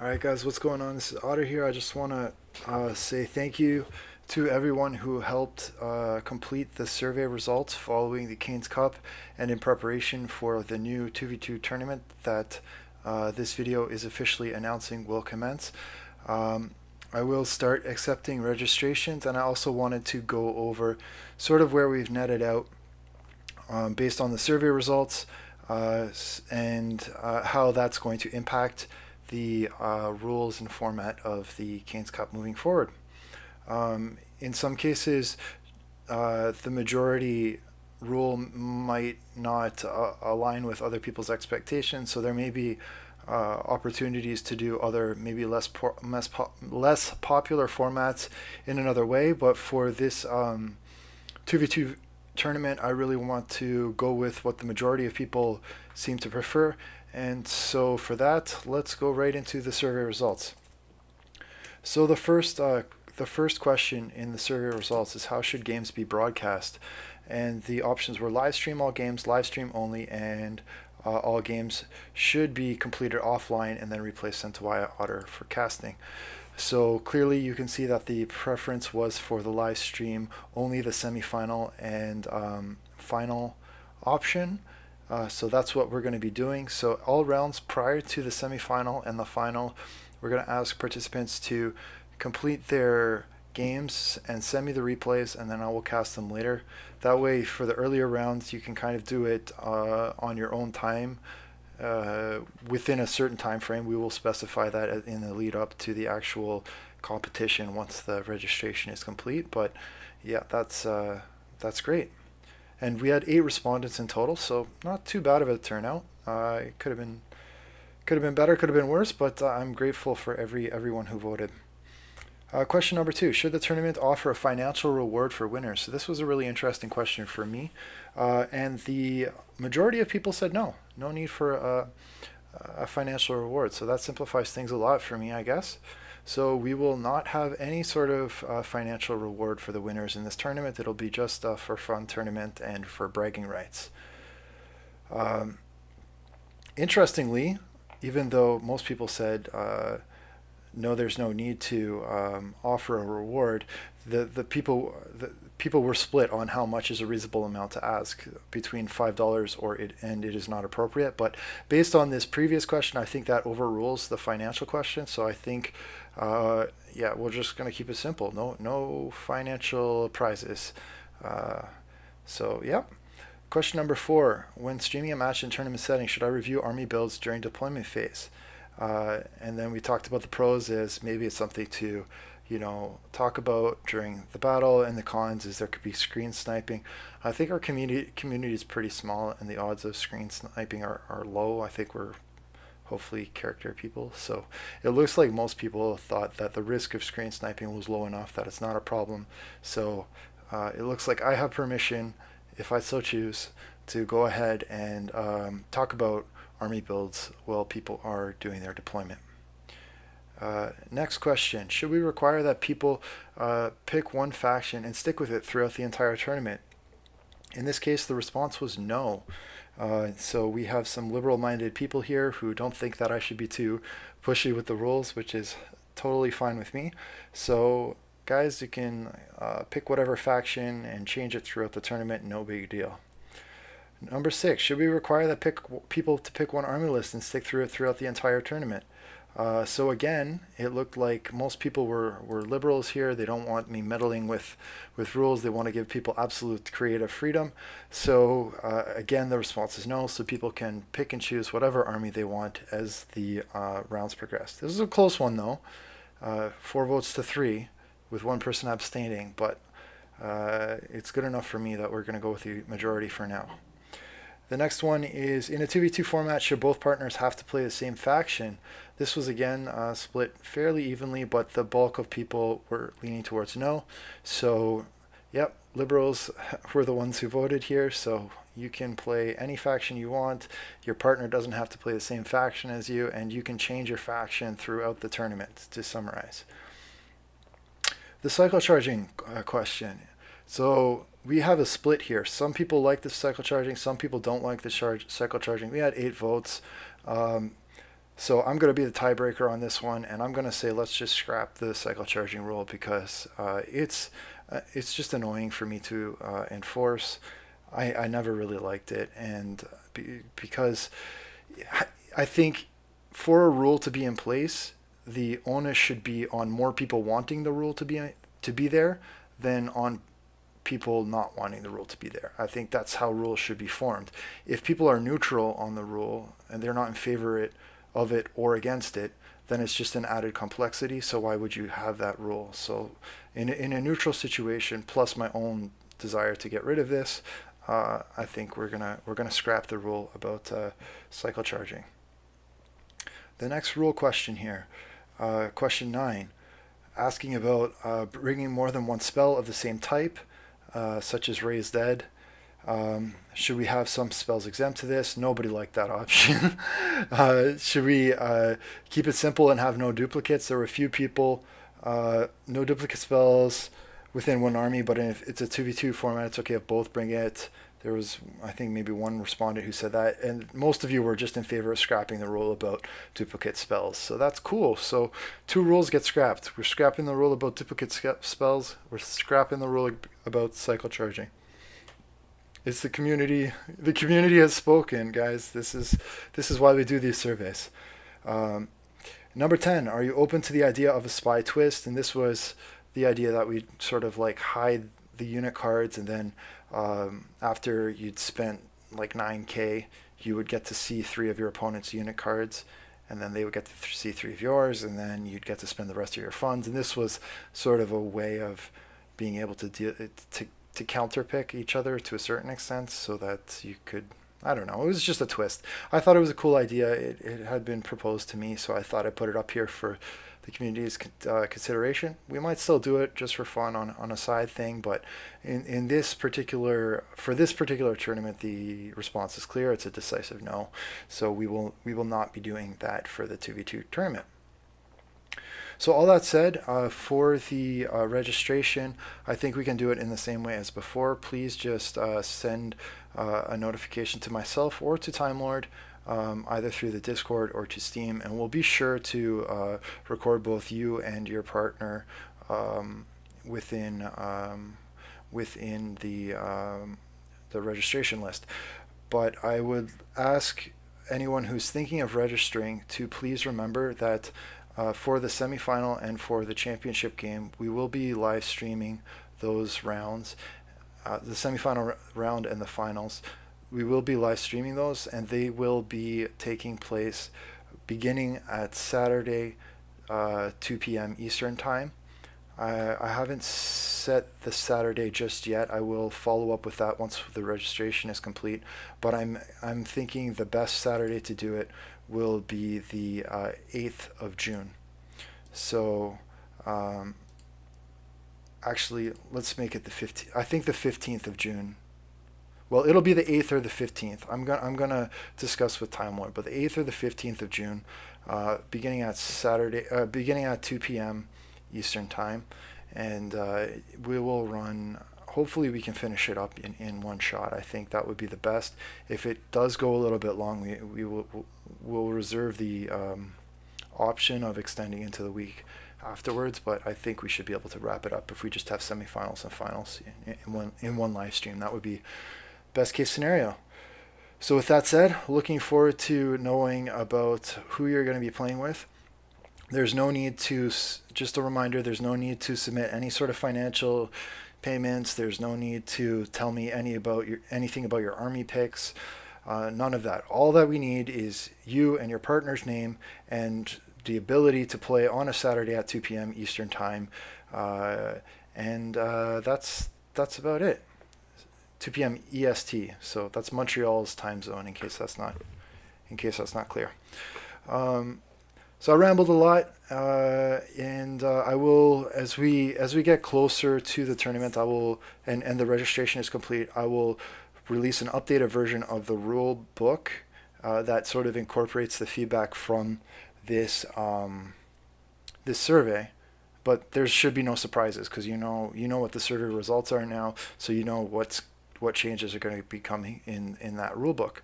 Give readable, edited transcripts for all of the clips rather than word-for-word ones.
Alright guys, what's going on? This is Otter here. I just want to say thank you to everyone who helped complete the survey results following the Khaines Cup and in preparation for the new 2v2 tournament that this video is officially announcing will commence. I will start accepting registrations, and I also wanted to go over sort of where we've netted out based on the survey results and how that's going to impact the rules and format of the Khaines Cup moving forward. In some cases, the majority rule might not align with other people's expectations, so there may be opportunities to do other maybe less popular formats in another way. But for this 2v2 tournament, I really want to go with what the majority of people seem to prefer. And so for that, let's go right into the survey results. So the first question in the survey results is, how should games be broadcast? And the options were live stream all games, live stream only, and all games should be completed offline and then replayed sent to via Otter for casting. So clearly you can see that the preference was for the live stream only, the semifinal and final option. So that's what we're going to be doing. So all rounds prior to the semifinal and the final, we're going to ask participants to complete their games and send me the replays, and then I will cast them later. That way, for the earlier rounds, you can kind of do it on your own time within a certain time frame. We will specify that in the lead up to the actual competition once the registration is complete. But yeah, that's great. And we had 8 respondents in total, so not too bad of a turnout. It could have been better, could have been worse, but I'm grateful for everyone who voted. Question number 2: should the tournament offer a financial reward for winners? So this was a really interesting question for me, and the majority of people said no need for a financial reward. So that simplifies things a lot for me, I guess. So we will not have any sort of financial reward for the winners in this tournament. It'll be just for fun tournament and for bragging rights. Interestingly, even though most people said no, there's no need to offer a reward, the people were split on how much is a reasonable amount to ask, between $5 and it is not appropriate. But based on this previous question, I think that overrules the financial question. So I think yeah, we're just going to keep it simple. No financial prizes. So yeah. Question number 4: when streaming a match in tournament settings, should I review army builds during deployment phase? And then we talked about the pros as maybe it's something to, talk about during the battle, and the cons is there could be screen sniping. I think our community is pretty small, and the odds of screen sniping are low. I think we're hopefully character people, so it looks like most people thought that the risk of screen sniping was low enough that it's not a problem. So it looks like I have permission, if I so choose, to go ahead and talk about army builds while people are doing their deployment. Next question: should we require that people pick one faction and stick with it throughout the entire tournament? In this case, the response was no. So we have some liberal-minded people here who don't think that I should be too pushy with the rules, which is totally fine with me. So guys, you can pick whatever faction and change it throughout the tournament, no big deal. Number 6: should we require that people to pick one army list and stick through it throughout the entire tournament? So again, it looked like most people were liberals here. They don't want me meddling with rules. They want to give people absolute creative freedom. So again, the response is no, so people can pick and choose whatever army they want as the rounds progress. This is a close one though, 4 votes to 3 with one person abstaining, but it's good enough for me that we're going to go with the majority for now. The next one is, in a 2v2 format, should both partners have to play the same faction? This was again split fairly evenly, but the bulk of people were leaning towards no. So yep, liberals were the ones who voted here, so you can play any faction you want. Your partner doesn't have to play the same faction as you, and you can change your faction throughout the tournament, to summarize. The cycle charging question. So we have a split here. Some people like the cycle charging, some people don't like the cycle charging. We had 8 votes. So I'm going to be the tiebreaker on this one, and I'm going to say let's just scrap the cycle charging rule because it's just annoying for me to enforce. I never really liked it, and because I think for a rule to be in place, the onus should be on more people wanting the rule to be there than on people not wanting the rule to be there. I think that's how rules should be formed. If people are neutral on the rule and they're not in favor of it or against it, then it's just an added complexity. So why would you have that rule? So in a neutral situation, plus my own desire to get rid of this, I think we're gonna scrap the rule about cycle charging. The next rule question here, question 9, asking about bringing more than one spell of the same type, such as Raise Dead. Should we have some spells exempt to this? Nobody liked that option. Should we keep it simple and have no duplicates? There were a few people, no duplicate spells within one army, but if it's a 2v2 format, it's okay if both bring it. There was, I think, maybe one respondent who said that, and most of you were just in favor of scrapping the rule about duplicate spells. So that's cool. So 2 rules get scrapped. We're scrapping the rule about duplicate spells. We're scrapping the rule about cycle charging. It's the community. The community has spoken, guys. This is why we do these surveys. Number 10, are you open to the idea of a spy twist? And this was the idea that we sort of like hide the unit cards, and then after you'd spent like 9k, you would get to see 3 of your opponent's unit cards, and then they would get to see 3 of yours, and then you'd get to spend the rest of your funds. And this was sort of a way of being able to to counterpick each other to a certain extent, so that you could, I don't know, it was just a twist. I thought it was a cool idea. It had been proposed to me, so I thought I'd put it up here for the community's consideration. We might still do it just for fun on a side thing, but in this particular, for this particular tournament, the response is clear. It's a decisive no. So we will not be doing that for the 2v2 tournament. So all that said, for the registration, I think we can do it in the same way as before. Please just send a notification to myself or to Time Lord, either through the Discord or to Steam, and we'll be sure to record both you and your partner within the registration list. But I would ask anyone who's thinking of registering to please remember that for the semifinal and for the championship game, we will be live streaming those rounds, the semifinal round and the finals. We will be live streaming those, and they will be taking place beginning at Saturday, 2 p.m. Eastern Time. I haven't set the Saturday just yet. I will follow up with that once the registration is complete. But I'm thinking the best Saturday to do it will be the 8th of June. So actually, let's make it the 15th. I think the 15th of June. Well, it'll be the 8th or the 15th. I'm gonna discuss with Time Lord, but the 8th or the 15th of June, beginning at Saturday, beginning at 2 p.m. Eastern Time, and we will run. Hopefully, we can finish it up in one shot. I think that would be the best. If it does go a little bit long, we'll reserve the option of extending into the week afterwards. But I think we should be able to wrap it up if we just have semifinals and finals in one live stream. That would be best case scenario. So with that said, looking forward to knowing about who you're going to be playing with. There's no need to, just a reminder, there's no need to submit any sort of financial payments. There's no need to tell me anything about your army picks. None of that. All that we need is you and your partner's name and the ability to play on a Saturday at 2 p.m. Eastern Time. And that's about it. 2 p.m. EST. So that's Montreal's time zone, in case that's not clear. So I rambled a lot, and I will, as we get closer to the tournament, I will, and the registration is complete, I will release an updated version of the rule book that sort of incorporates the feedback from this this survey. But there should be no surprises, because you know what the survey results are now, so you know what changes are going to be coming in that rule book.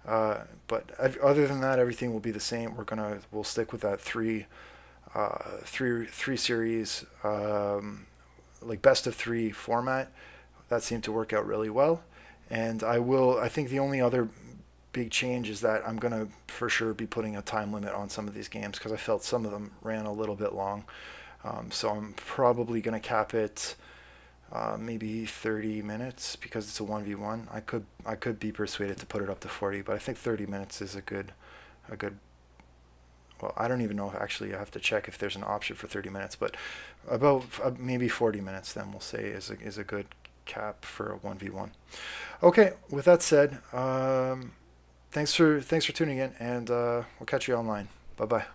But other than that, everything will be the same. We'll stick with that three series, like best of three format. That seemed to work out really well. And I think the only other big change is that I'm going to for sure be putting a time limit on some of these games because I felt some of them ran a little bit long. So I'm probably going to cap it maybe 30 minutes because it's a 1v1. I could be persuaded to put it up to 40, but I think 30 minutes is a good. Well, I don't even know if actually I have to check if there's an option for 30 minutes, but about maybe 40 minutes then we'll say is a good cap for a 1v1. Okay, with that said, thanks for tuning in, and we'll catch you online. Bye bye.